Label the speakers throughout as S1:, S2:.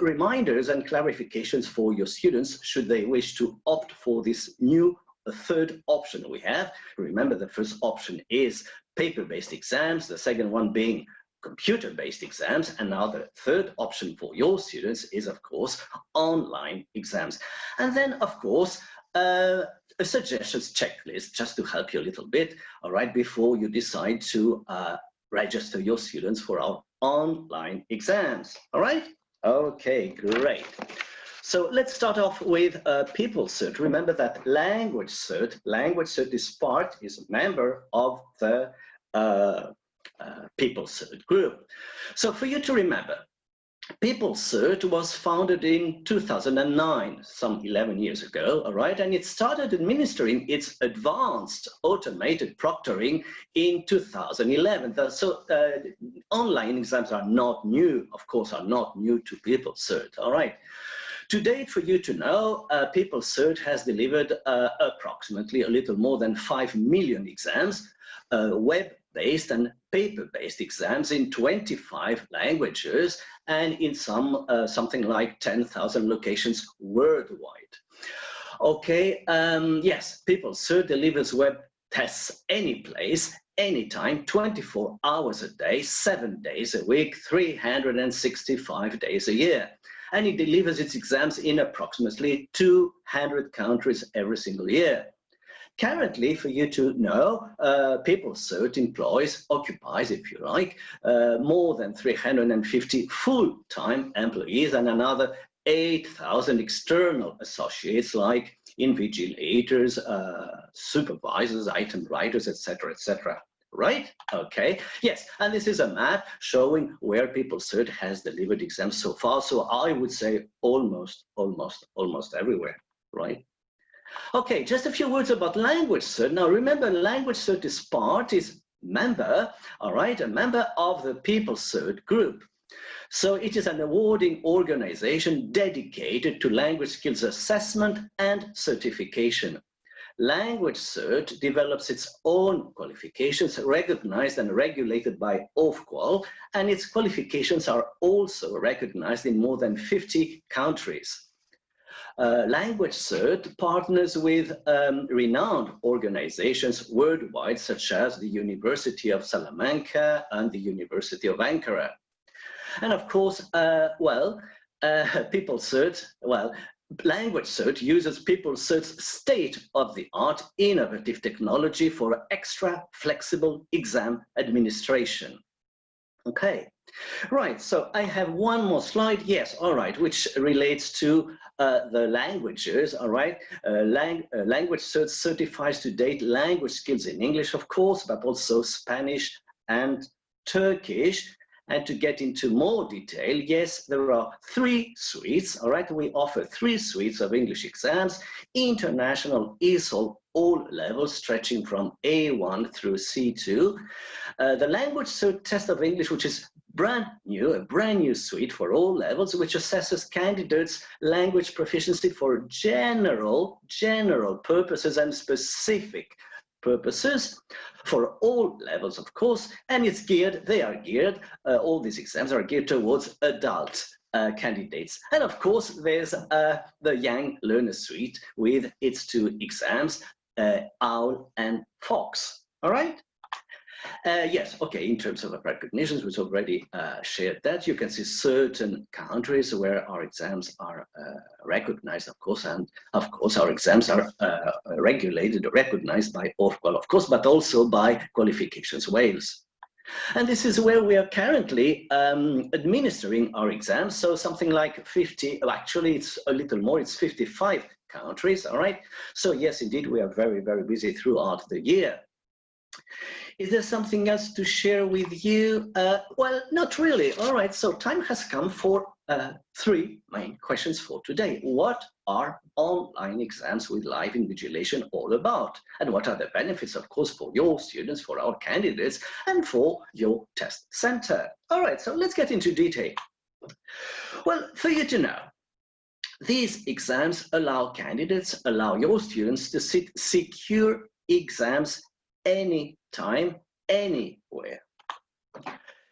S1: reminders and clarifications for your students should they wish to opt for this new third option we have. Remember, the first option is paper-based exams, the second one being computer-based exams, and now the third option for your students is, of course, online exams. And then, of course, a suggestions checklist just to help you a little bit, all right, before you decide to register your students for our online exams, all right? Okay, great. So let's start off with PeopleCert. Remember that LanguageCert is a member of the PeopleCert group. So for you to remember, PeopleCert was founded in 2009, some 11 years ago, all right? And it started administering its advanced automated proctoring in 2011. So online exams are not new, of course, are not new to PeopleCert, all right? To date, for you to know, PeopleCert has delivered approximately a little more than 5 million exams, web-based and paper-based exams in 25 languages and in something like 10,000 locations worldwide. Okay, yes, PeopleCert delivers web tests any place, anytime, 24 hours a day, 7 days a week, 365 days a year. And it delivers its exams in approximately 200 countries every single year. Currently, for you to know, PeopleCert occupies, if you like, more than 350 full-time employees and another 8,000 external associates like invigilators, supervisors, item writers, etc., etc. Right? Okay. Yes. And this is a map showing where PeopleCert has delivered exams so far. So I would say almost everywhere. Right? Okay. Just a few words about LanguageCert. Now, remember, LanguageCert is member, all right, a member of the PeopleCert group. So it is an awarding organization dedicated to language skills assessment and certification. LanguageCert develops its own qualifications recognized and regulated by Ofqual, and its qualifications are also recognized in more than 50 countries. LanguageCert partners with renowned organizations worldwide, such as the University of Salamanca and the University of Ankara. And of course, PeopleCert, LanguageCert uses PeopleCert's state-of-the-art innovative technology for extra flexible exam administration. Okay, right, so I have one more slide, yes, all right, which relates to the languages, all right. LanguageCert certifies to date language skills in English, of course, but also Spanish and Turkish. And to get into more detail, yes, there are 3 suites, all right? We offer 3 suites of English exams, international ESOL, all levels stretching from A1 through C2. The LanguageCert test of English, which is brand new, a brand new suite for all levels, which assesses candidates' language proficiency for general purposes and specific purposes for all levels, of course, and it's geared, all these exams are geared towards adult candidates. And of course, there's the Young Learner Suite with its 2 exams, OWL and FOX, all right? Yes, okay, in terms of recognitions, we've already shared that. You can see certain countries where our exams are recognized, of course, and of course our exams are regulated, recognized by Ofqual, of course, but also by Qualifications Wales. And this is where we are currently administering our exams. So something like 50, actually it's a little more, it's 55 countries, all right? So yes, indeed, we are very, very busy throughout the year. Is there something else to share with you? Well, not really. All right, so time has come for 3 main questions for today. What are online exams with live invigilation all about? And what are the benefits, of course, for your students, for our candidates, and for your test center? All right, so let's get into detail. Well, for you to know, these exams allow your students to sit secure exams anytime, anywhere.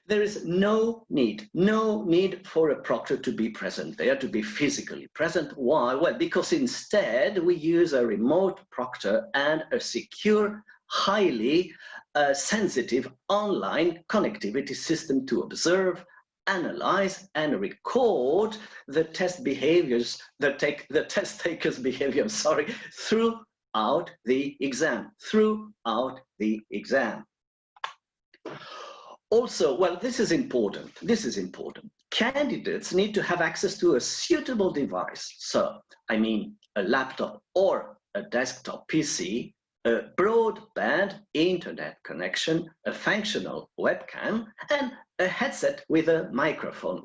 S1: There is no need for a proctor to be present there, to be physically present. Why? Well, because instead we use a remote proctor and a secure, highly sensitive online connectivity system to observe, analyze, and record the test behaviors, the test takers' behavior, sorry, throughout the exam, Also, well, this is important. Candidates need to have access to a suitable device. So, I mean, a laptop or a desktop PC, a broadband internet connection, a functional webcam, and a headset with a microphone,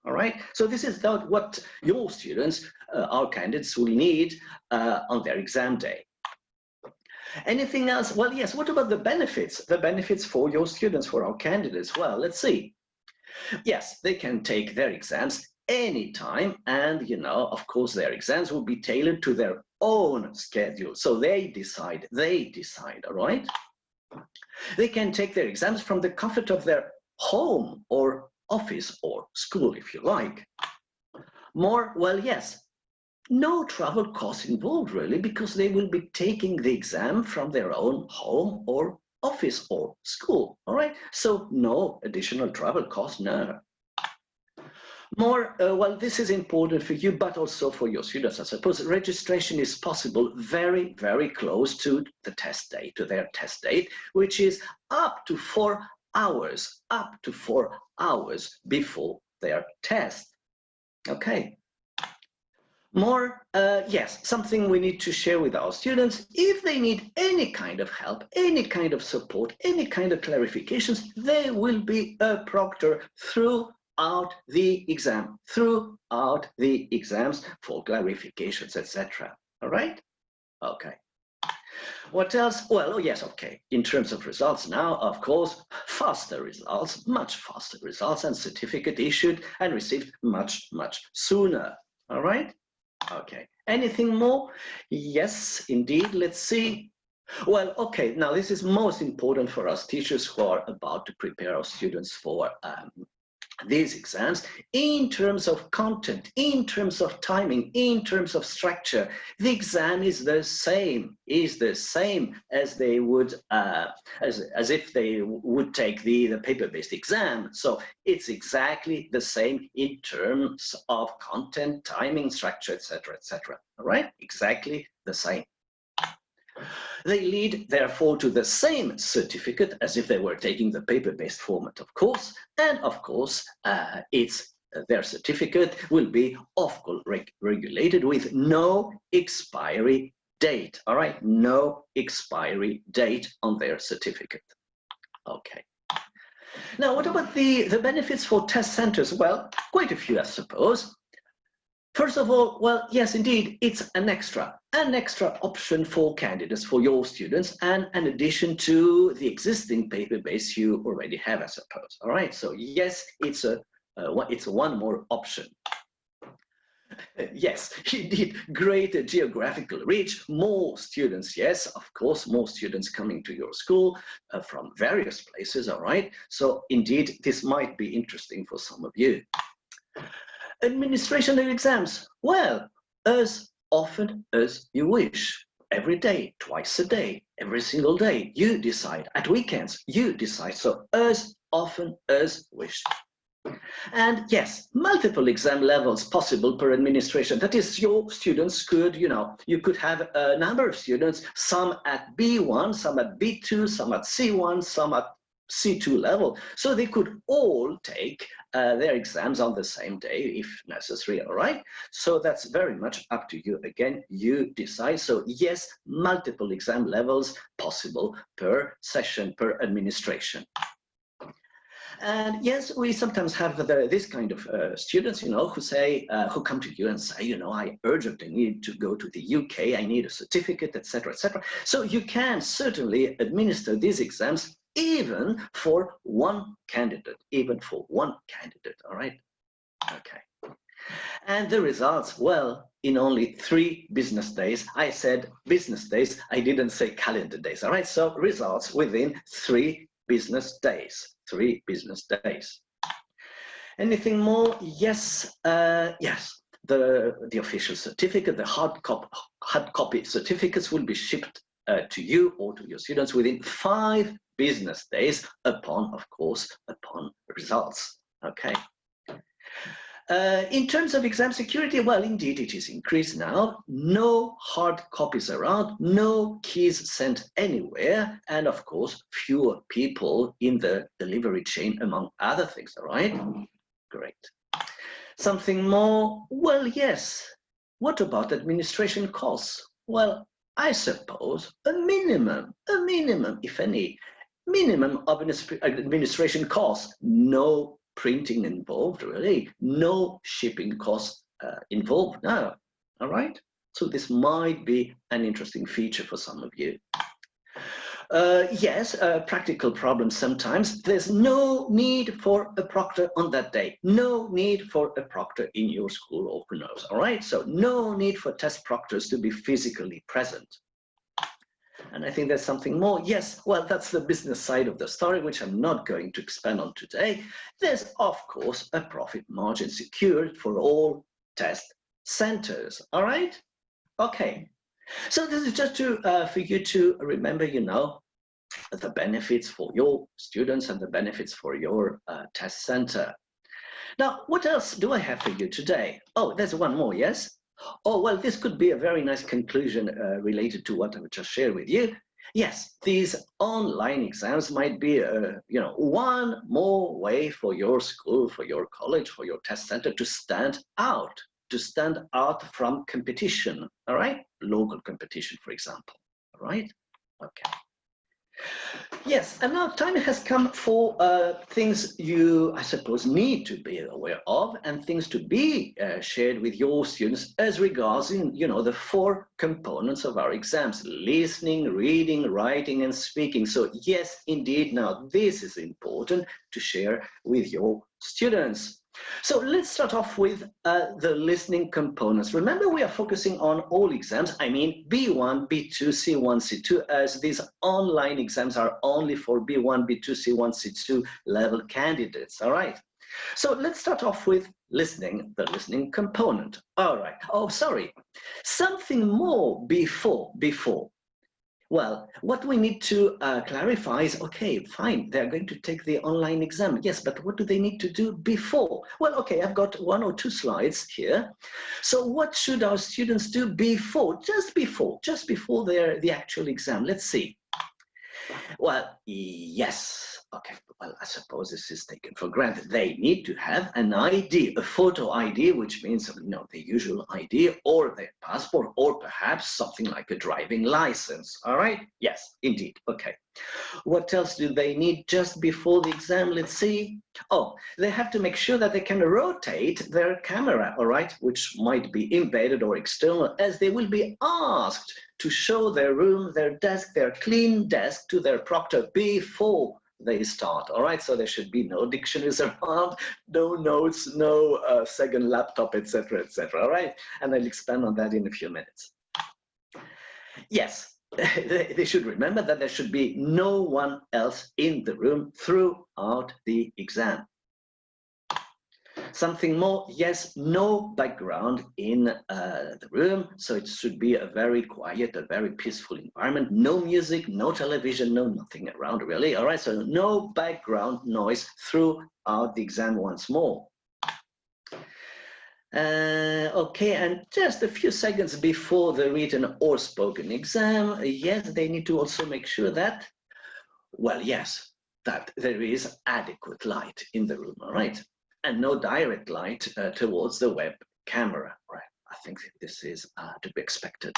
S1: all right? So this is what your students, our candidates, will need on their exam day. Anything else? Well, yes, what about the benefits? The benefits for your students, for our candidates? Well, let's see. Yes, they can take their exams anytime, and, you know, of course, their exams will be tailored to their own schedule. So they decide, all right? They can take their exams from the comfort of their home or office or school, if you like. More, well, yes, no travel costs involved, really, because they will be taking the exam from their own home or office or school, all right? So no additional travel costs, no. More, well, this is important for you, but also for your students, I suppose. Registration is possible very, very close to the test date, to their test date, which is up to 4 hours, before their test, okay? More, yes, something we need to share with our students. If they need any kind of help, any kind of support, any kind of clarifications, there will be a proctor throughout the exams for clarifications, etc. All right? Okay. What else? Well, oh yes, okay. In terms of results now, of course, faster results, much faster results, and certificate issued and received much, much sooner. All right? Okay, anything more? Yes, indeed, let's see. Well, okay, now this is most important for us teachers who are about to prepare our students for these exams. In terms of content, in terms of timing, in terms of structure, the exam is the same as they would, as if they would take the paper-based exam. So it's exactly the same in terms of content, timing, structure, etc., etc. All right, exactly the same. They lead, therefore, to the same certificate as if they were taking the paper-based format, of course, and of course, their certificate will be, of course, regulated with no expiry date, all right? No expiry date on their certificate. Okay. Now, what about the benefits for test centers? Well, quite a few, I suppose. First of all, well, yes, indeed, it's an extra option for candidates, for your students, and an addition to the existing paper base you already have, I suppose. All right, so yes, it's one more option. Yes, indeed, greater geographical reach, more students, yes, of course, more students coming to your school from various places, all right? So indeed, this might be interesting for some of you. Administration of exams, well, as often as you wish, every day, twice a day, every single day, you decide. At weekends, you decide, so as often as wished. And yes, multiple exam levels possible per administration. That is, your students could, you could have a number of students, some at B1, some at B2, some at C1, some at C2 level. So they could all take their exams on the same day if necessary, all right? So that's very much up to you. Again, you decide. So yes, multiple exam levels possible per session, per administration. And yes, we sometimes have this kind of students, who say, who come to you and say, I urgently need to go to the UK, I need a certificate, etc., etc. So you can certainly administer these exams even for one candidate, all right? Okay. And the results, well, in only 3 business days. I said business days, I didn't say calendar days, all right? So results within 3 business days. 3 business days. Anything more? Yes, yes. The official certificate, the hard copy certificates will be shipped to you or to your students within 5 business days upon, of course, upon results. Okay. In terms of exam security, well, indeed, it is increased now. No hard copies around, no keys sent anywhere, and of course, fewer people in the delivery chain, among other things, all right? Great. Something more? Well, yes. What about administration costs? Well, I suppose a minimum, if any, minimum of administration costs. No printing involved, really. No shipping costs involved now. All right? So this might be an interesting feature for some of you. Yes, a practical problem sometimes. There's no need for a proctor on that day. No need for a proctor in your school or who knows, all right? So no need for test proctors to be physically present. And I think there's something more. Yes, well, that's the business side of the story, which I'm not going to expand on today. There's, of course, a profit margin secured for all test centers, all right? Okay. So this is just to, for you to remember, you know, the benefits for your students and the benefits for your test center. Now, what else do I have for you today? Oh, there's one more, yes? Oh, well, this could be a very nice conclusion related to what I've just shared with you. Yes, these online exams might be, you know, one more way for your school, for your college, for your test center to stand out from competition, all right? Local competition, for example, all right? Okay. Yes, and now time has come for things you, I suppose, need to be aware of and things to be shared with your students as regards, you know, the 4 components of our exams: listening, reading, writing, and speaking. So yes, indeed, now this is important to share with your students. So let's start off with the listening components. Remember, we are focusing on all exams. I mean, B1, B2, C1, C2, as these online exams are only for B1, B2, C1, C2 level candidates, all right? So let's start off with listening, the listening component. All right. Oh, sorry. Something more before. Well, what we need to clarify is, okay, fine, they're going to take the online exam. Yes, but what do they need to do before? Well, okay, I've got 1 or 2 slides here. So what should our students do before, just before the actual exam? Let's see. Well, yes. Okay, well, I suppose this is taken for granted. They need to have an ID, a photo ID, which means, you know, the usual ID or their passport, or perhaps something like a driving license. All right? Yes, indeed. Okay. What else do they need just before the exam? Let's see. Oh, they have to make sure that they can rotate their camera, all right, which might be embedded or external, as they will be asked to show their room, their desk, their clean desk to their proctor before they start, all right? So there should be no dictionaries around, no notes, no second laptop, etc., all right? And I'll expand on that in a few minutes. Yes. They should remember that there should be no one else in the room throughout the exam. Something more, yes, no background in the room, so it should be a very quiet, a very peaceful environment. No music, no television, no nothing around, really. All right, so no background noise throughout the exam once more. Okay, and just a few seconds before the written or spoken exam, yes, they need to also make sure that, well, yes, that there is adequate light in the room, all right? And no direct light towards the web camera, right? I think this is to be expected.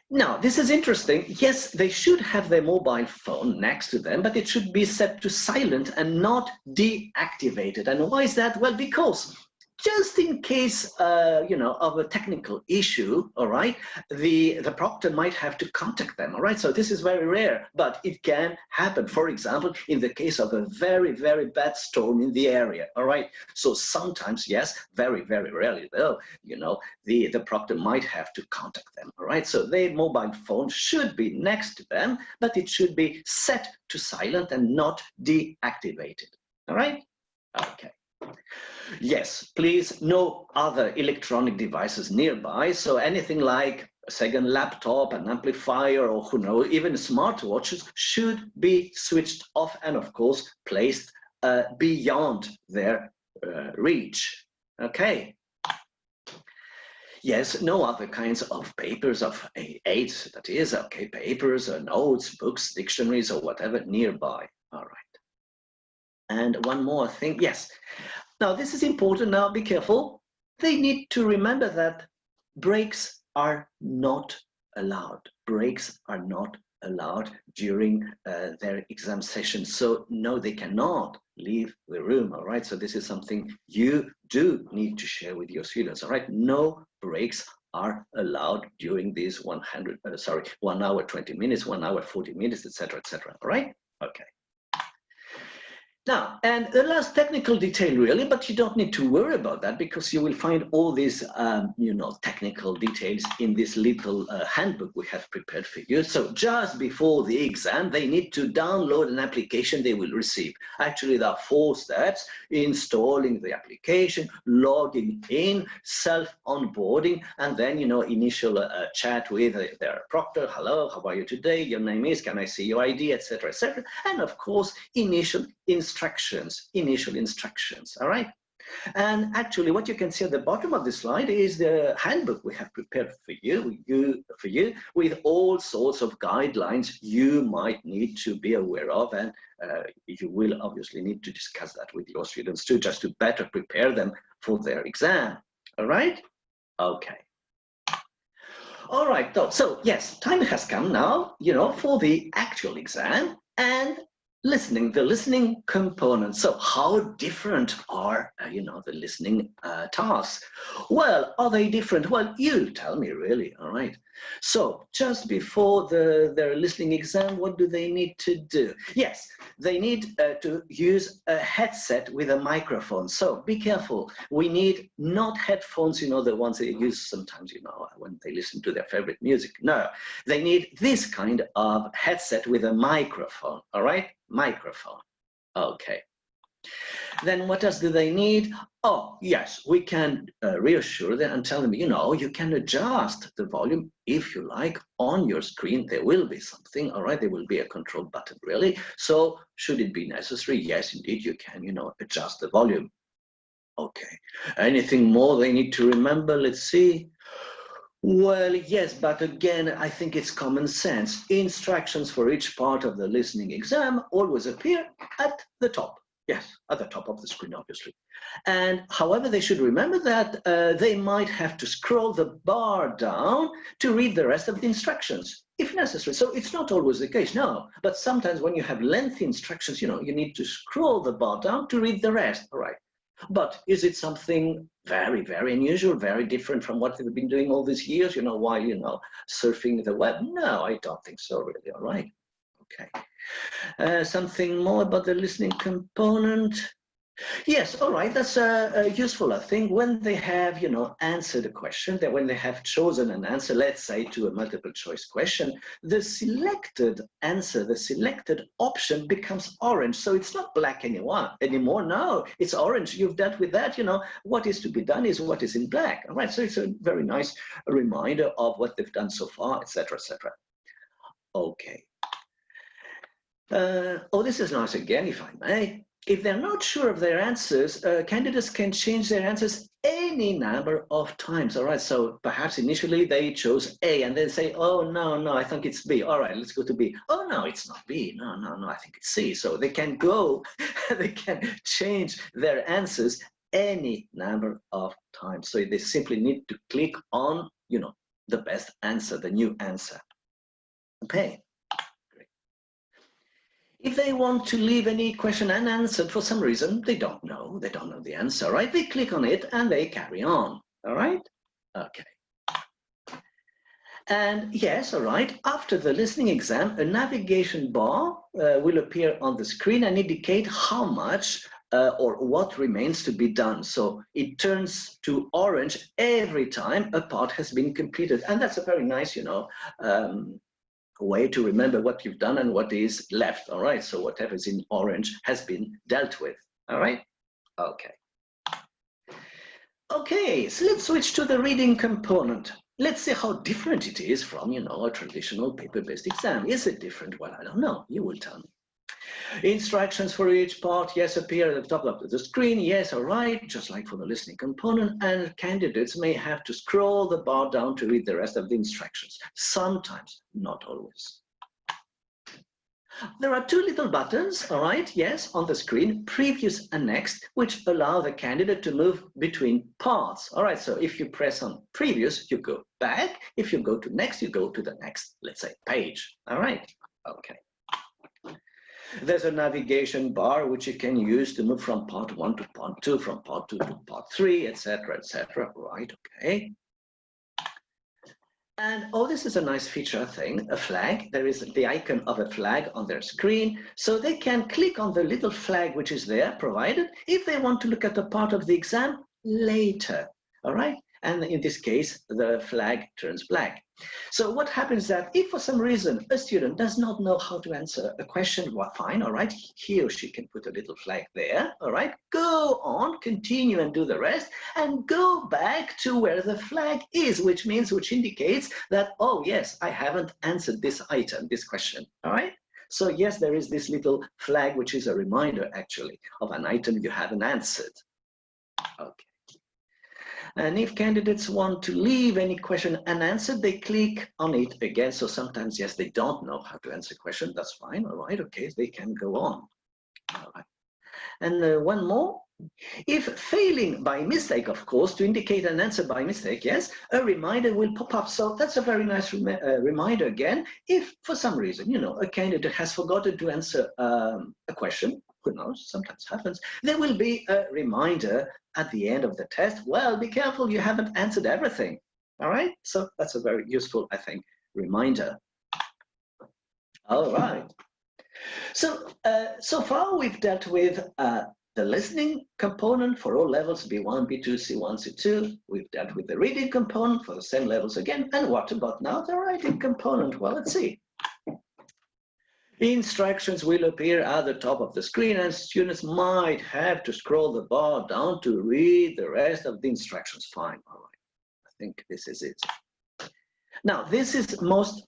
S1: Now, this is interesting. Yes, they should have their mobile phone next to them, but it should be set to silent and not deactivated. And why is that? Well, because just in case, you know, of a technical issue, all right, the proctor might have to contact them, all right? So this is very rare, but it can happen. For example, in the case of a very, very bad storm in the area, all right? So sometimes, yes, very, very rarely though, you know, the proctor might have to contact them, all right? So their mobile phone should be next to them, but it should be set to silent and not deactivated, all right? Okay. Yes, please, no other electronic devices nearby. So anything like a second laptop, an amplifier, or who knows, even smartwatches should be switched off and, of course, placed beyond their reach. Okay. Yes, no other kinds of papers of aids, that is, okay, papers or notes, books, dictionaries, or whatever nearby. All right. And one more thing, yes. Now, this is important. Now, be careful. They need to remember that breaks are not allowed. Breaks are not allowed during their exam session. So, no, they cannot leave the room, all right? So this is something you do need to share with your students, all right? No breaks are allowed during these 1 hour, 20 minutes, 1 hour, 40 minutes, etc., all right? Okay. Now, and the last technical detail really, but you don't need to worry about that because you will find all these, you know, technical details in this little handbook we have prepared for you. So just before the exam, they need to download an application they will receive. Actually, there are 4 steps: installing the application, logging in, self-onboarding, and then, you know, initial chat with their proctor. Hello, how are you today? Your name is, can I see your ID, etc., etc. And of course, initial instructions, all right? And actually, what you can see at the bottom of the slide is the handbook we have prepared for you, with all sorts of guidelines you might need to be aware of, and you will obviously need to discuss that with your students too, just to better prepare them for their exam, all right? Okay. All right, so yes, time has come now, you know, for the actual exam and the listening component. So how different are, you know, the listening tasks? Well, are they different? Well, you tell me really, all right. So just before their listening exam, what do they need to do? Yes, they need to use a headset with a microphone. So be careful. We need not headphones, you know, the ones they use sometimes, you know, when they listen to their favorite music. No, they need this kind of headset with a microphone, all right? Microphone. Okay. Then what else do they need? Oh, yes, we can reassure them and tell them, you know, you can adjust the volume if you like on your screen. There will be something, all right? There will be a control button, really. So should it be necessary? Yes, indeed, you can, you know, adjust the volume. Okay. Anything more they need to remember? Let's see. Well, yes, but again, I think it's common sense. Instructions for each part of the listening exam always appear at the top. Yes, at the top of the screen, obviously. And however, they should remember that they might have to scroll the bar down to read the rest of the instructions, if necessary. So it's not always the case, no. But sometimes when you have lengthy instructions, you know, you need to scroll the bar down to read the rest, all right? But is it something very, very unusual, very different from what they've been doing all these years, you know, while, you know, surfing the web? No, I don't think so, really, all right? Okay. Something more about the listening component? Yes, all right, that's useful, I think, when they have, you know, answered a question, that when they have chosen an answer, let's say to a multiple choice question, the selected answer, the selected option becomes orange. So it's not black anymore. No, it's orange. You've dealt with that, you know, what is to be done is what is in black, all right? So it's a very nice reminder of what they've done so far, etc., etc. Okay. Oh, this is nice again, if I may. If they're not sure of their answers, candidates can change their answers any number of times, all right? So perhaps initially they chose A and then say, oh, no, I think it's B. All right, let's go to B. Oh, no, it's not B. No, I think it's C. So they can go, they can change their answers any number of times. So they simply need to click on, you know, the best answer, the new answer. Okay. If they want to leave any question unanswered for some reason, they don't know the answer, right? They click on it and they carry on, all right? Okay. And yes, all right, after the listening exam, a navigation bar will appear on the screen and indicate how much or what remains to be done. So it turns to orange every time a part has been completed. And that's a very nice, way to remember what you've done and what is left, all right? So whatever is in orange has been dealt with, all right? Okay. Okay, so let's switch to the reading component. Let's see how different it is from, a traditional paper-based exam. Is it different? Well, I don't know. You will tell me. Instructions for each part, yes, appear at the top of the screen. Yes, all right, just like for the listening component. And candidates may have to scroll the bar down to read the rest of the instructions. Sometimes, not always. There are two little buttons, all right, yes, on the screen, previous and next, which allow the candidate to move between parts. All right, so if you press on previous, you go back. If you go to next, you go to the next, let's say, page. All right, okay. There's a navigation bar which you can use to move from part 1 to part 2, from part 2 to part 3, etc., right, okay. And oh, this is a nice feature thing, a flag. There is the icon of a flag on their screen. So they can click on the little flag which is there provided if they want to look at a part of the exam later, all right? And in this case, the flag turns black. So what happens is that if for some reason a student does not know how to answer a question, well, fine, all right, he or she can put a little flag there, all right, go on, continue and do the rest, and go back to where the flag is, which indicates that, oh, yes, I haven't answered this item, this question, all right? So yes, there is this little flag, which is a reminder, actually, of an item you haven't answered. Okay. And if candidates want to leave any question unanswered, they click on it again. So sometimes, yes, they don't know how to answer a question. That's fine. All right. Okay. They can go on. All right. And one more. If failing by mistake, of course, to indicate an answer by mistake, yes, a reminder will pop up. So that's a very nice reminder again. If for some reason, a candidate has forgotten to answer a question, who knows, sometimes happens, there will be a reminder at the end of the test. Well, be careful, you haven't answered everything. All right, so that's a very useful, I think, reminder. All right. So, so far we've dealt with the listening component for all levels, B1, B2, C1, C2. We've dealt with the reading component for the same levels again. And what about now the writing component? Well, let's see. Instructions will appear at the top of the screen, and students might have to scroll the bar down to read the rest of the instructions. Fine, all right. I think this is it. Now, this is most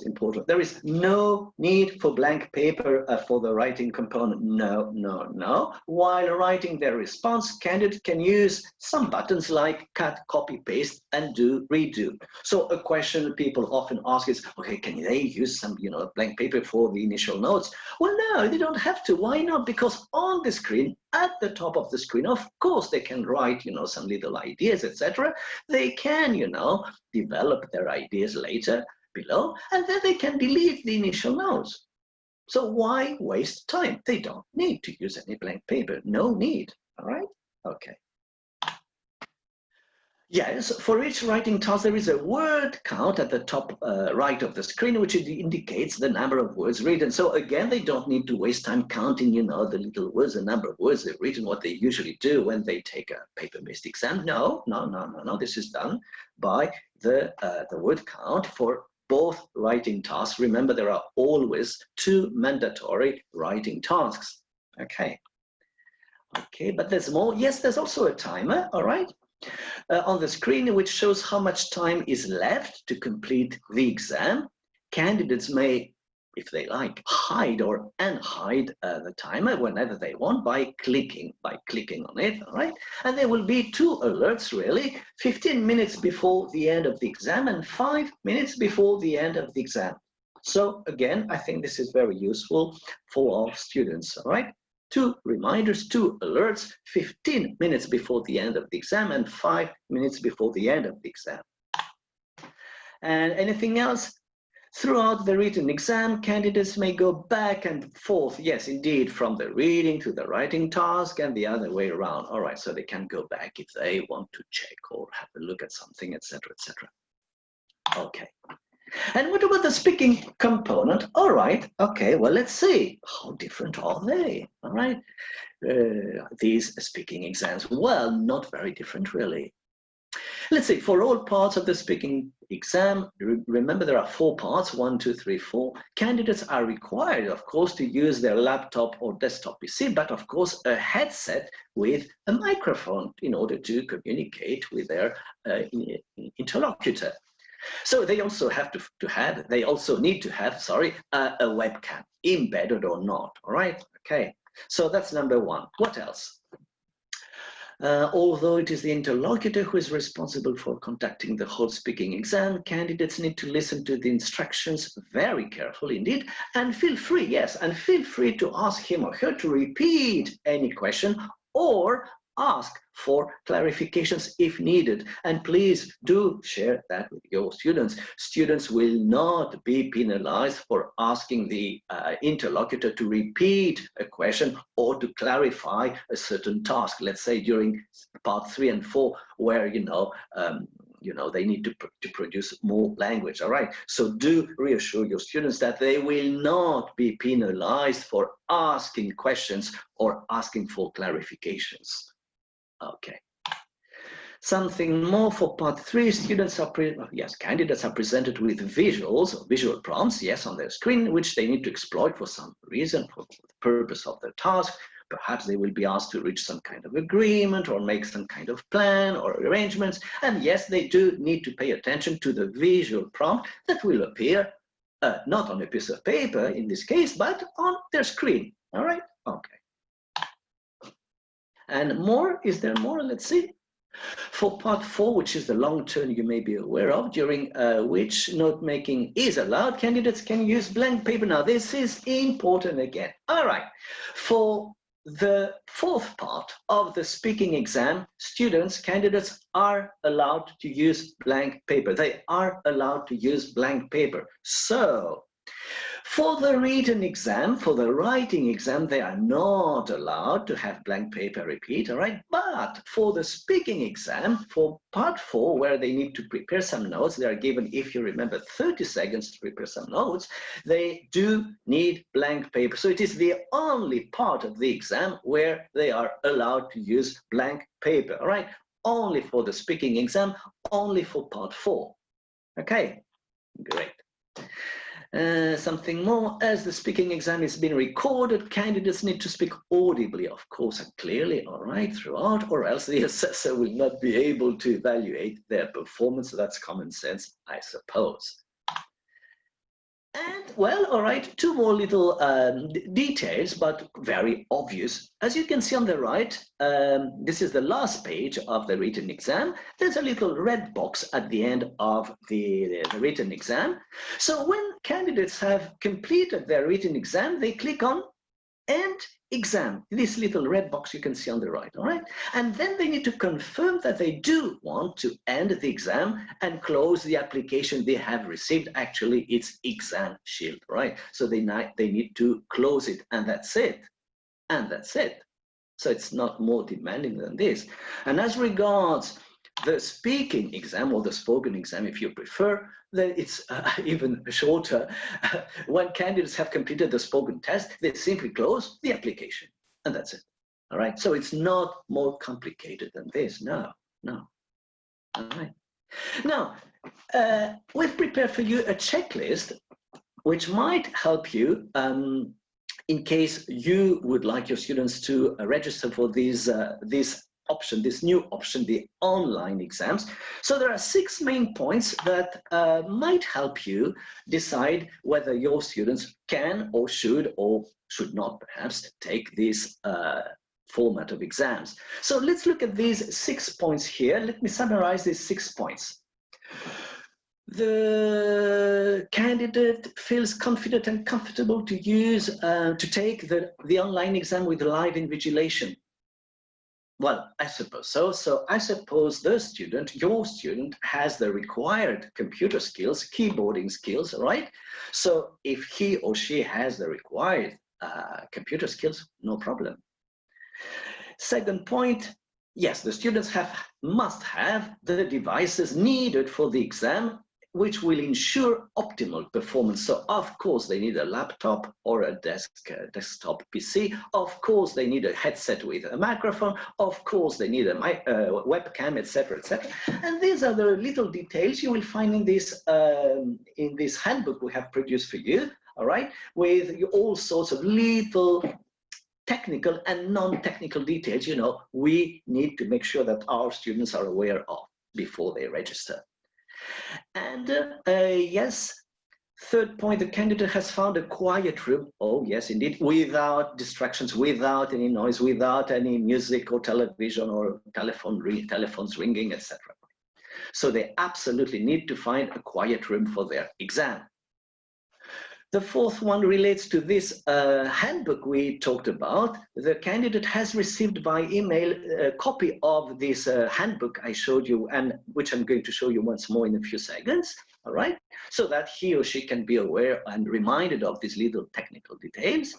S1: important. There is no need for blank paper for the writing component. No. While writing their response, candidate can use some buttons like cut, copy, paste, and do, redo. So a question people often ask is, okay, can they use some, blank paper for the initial notes? Well, no, they don't have to. Why not? Because on the screen, at the top of the screen, of course, they can write, some little ideas, etc. They can, develop their ideas later below, and then they can delete the initial notes. So why waste time? They don't need to use any blank paper. No need. All right? Okay. Yes, for each writing task, there is a word count at the top right of the screen, which indicates the number of words written. So again, they don't need to waste time counting, the little words, the number of words they've written, what they usually do when they take a paper-based exam. No. This is done by the word count for both writing tasks. Remember, there are always 2 mandatory writing tasks. Okay, but there's more. Yes, there's also a timer, all right? On the screen, which shows how much time is left to complete the exam. Candidates may, if they like, hide or unhide the timer whenever they want by clicking on it, all right? And there will be 2 alerts, really, 15 minutes before the end of the exam and 5 minutes before the end of the exam. So again, I think this is very useful for all students, all right? 2 reminders, 2 alerts, 15 minutes before the end of the exam and 5 minutes before the end of the exam. And anything else? Throughout the written exam, candidates may go back and forth, yes, indeed, from the reading to the writing task and the other way around. All right, so they can go back if they want to check or have a look at something, etc., etc. Okay. And what about the speaking component? All right, okay, well, let's see. How different are they? All right, these speaking exams, well, not very different, really. Let's see, for all parts of the speaking exam, remember there are 4 parts, 1, 2, 3, 4. Candidates are required, of course, to use their laptop or desktop PC, but of course a headset with a microphone in order to communicate with their interlocutor. So they also have they also need to have, sorry, a webcam, embedded or not, all right? Okay, so that's number 1. What else? Although it is the interlocutor who is responsible for conducting the whole speaking exam, candidates need to listen to the instructions very carefully indeed, and feel free, yes, and feel free to ask him or her to repeat any question or ask for clarifications if needed. And please do share that with your students. Students will not be penalized for asking the interlocutor to repeat a question or to clarify a certain task. Let's say during part 3 and 4, where they need to produce more language. All right. So do reassure your students that they will not be penalized for asking questions or asking for clarifications. Okay. Something more for part 3, candidates are presented with visual prompts, yes, on their screen, which they need to exploit for some reason, for the purpose of their task. Perhaps they will be asked to reach some kind of agreement or make some kind of plan or arrangements. And yes, they do need to pay attention to the visual prompt that will appear not on a piece of paper in this case, but on their screen. All right? Okay. And more, is there more? Let's see. For part 4, which is the long term you may be aware of, during which note-making is allowed, candidates can use blank paper. Now, this is important again. All right. For the 4th part of the speaking exam, candidates are allowed to use blank paper. They are allowed to use blank paper. So, for the written exam, for the writing exam, they are not allowed to have blank paper repeat, all right? But for the speaking exam, for part 4, where they need to prepare some notes, they are given, if you remember, 30 seconds to prepare some notes, they do need blank paper. So it is the only part of the exam where they are allowed to use blank paper, all right? Only for the speaking exam, only for part 4. Okay, great. Something more, as the speaking exam is being recorded, candidates need to speak audibly, of course, and clearly, all right, throughout, or else the assessor will not be able to evaluate their performance. So that's common sense, I suppose. And, well, all right, 2 more little details, but very obvious. As you can see on the right, this is the last page of the written exam. There's a little red box at the end of the written exam. So when candidates have completed their written exam, they click on End Exam, this little red box you can see on the right, all right? And then they need to confirm that they do want to end the exam and close the application they have received. Actually, it's Exam Shield, right? So they need to close it, and that's it. And that's it. So it's not more demanding than this. And as regards the speaking exam, or the spoken exam, if you prefer, then it's even shorter. When candidates have completed the spoken test, they simply close the application, and that's it. All right, so it's not more complicated than this. No. All right. Now, we've prepared for you a checklist which might help you in case you would like your students to register for this option, this new option, the online exams. So there are 6 main points that might help you decide whether your students can or should not perhaps take this format of exams. So let's look at these 6 points here. Let me summarize these 6 points. The candidate feels confident and comfortable to use to take the online exam with live invigilation. Well, I suppose so. So I suppose the student, your student, has the required computer skills, keyboarding skills, right? So if he or she has the required computer skills, no problem. Second point, yes, the students must have the devices needed for the exam, which will ensure optimal performance. So of course they need a laptop or a desktop PC. Of course they need a headset with a microphone. Of course they need a webcam, etc., etc. And these are the little details you will find in this handbook we have produced for you. All right, with all sorts of little technical and non-technical details, we need to make sure that our students are aware of before they register. And yes, third point, the candidate has found a quiet room. Oh, yes, indeed, without distractions, without any noise, without any music or television or telephones ringing, etc. So they absolutely need to find a quiet room for their exam. The fourth one relates to this handbook we talked about. The candidate has received by email a copy of this handbook I showed you, and which I'm going to show you once more in a few seconds, all right? So that he or she can be aware and reminded of these little technical details.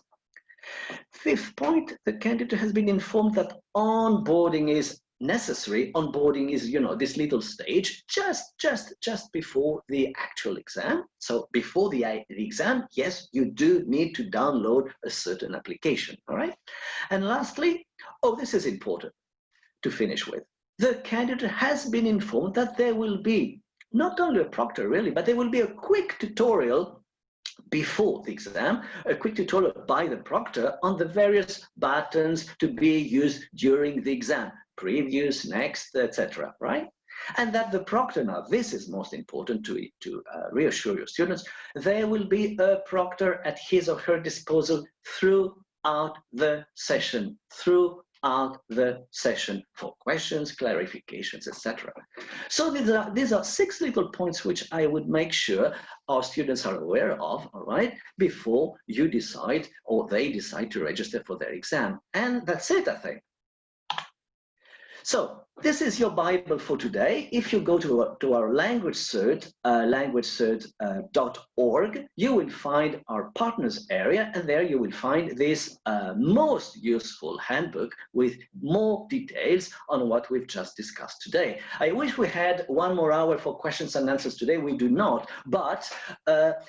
S1: Fifth point, the candidate has been informed that onboarding is necessary. Onboarding is, this little stage just before the actual exam. So before the exam, yes, you do need to download a certain application, all right? And lastly, oh, this is important to finish with. The candidate has been informed that there will be not only a proctor really, but there will be a quick tutorial before the exam, a quick tutorial by the proctor on the various buttons to be used during the exam, previous, next, etc., right? And that the proctor, now this is most important to reassure your students, there will be a proctor at his or her disposal throughout the session, for questions, clarifications, etc. So these are 6 little points which I would make sure our students are aware of, all right, before you decide or they decide to register for their exam. And that's it, I think. So this is your Bible for today. If you go to our LanguageCert, LanguageCert.org, you will find our partners area, and there you will find this most useful handbook with more details on what we've just discussed today. I wish we had 1 more hour for questions and answers today. We do not, but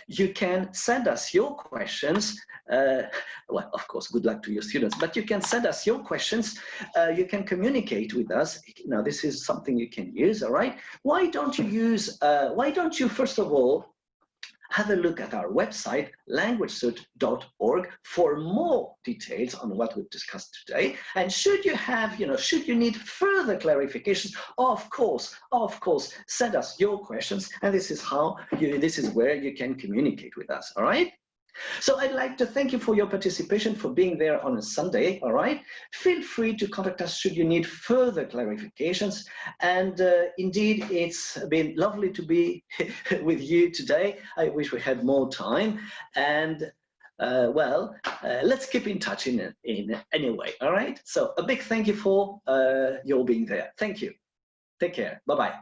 S1: you can send us your questions. Well, of course, good luck to your students, but you can send us your questions. You can communicate with us. Now, this is something you can use, all right? Why don't you first of all, have a look at our website, LanguageCert.org, for more details on what we've discussed today. And should you have, should you need further clarifications, of course, send us your questions. And this is this is where you can communicate with us, all right? So I'd like to thank you for your participation, for being there on a Sunday, all right? Feel free to contact us should you need further clarifications. And indeed, it's been lovely to be with you today. I wish we had more time. And let's keep in touch in any way, all right? So a big thank you for your being there. Thank you. Take care. Bye-bye.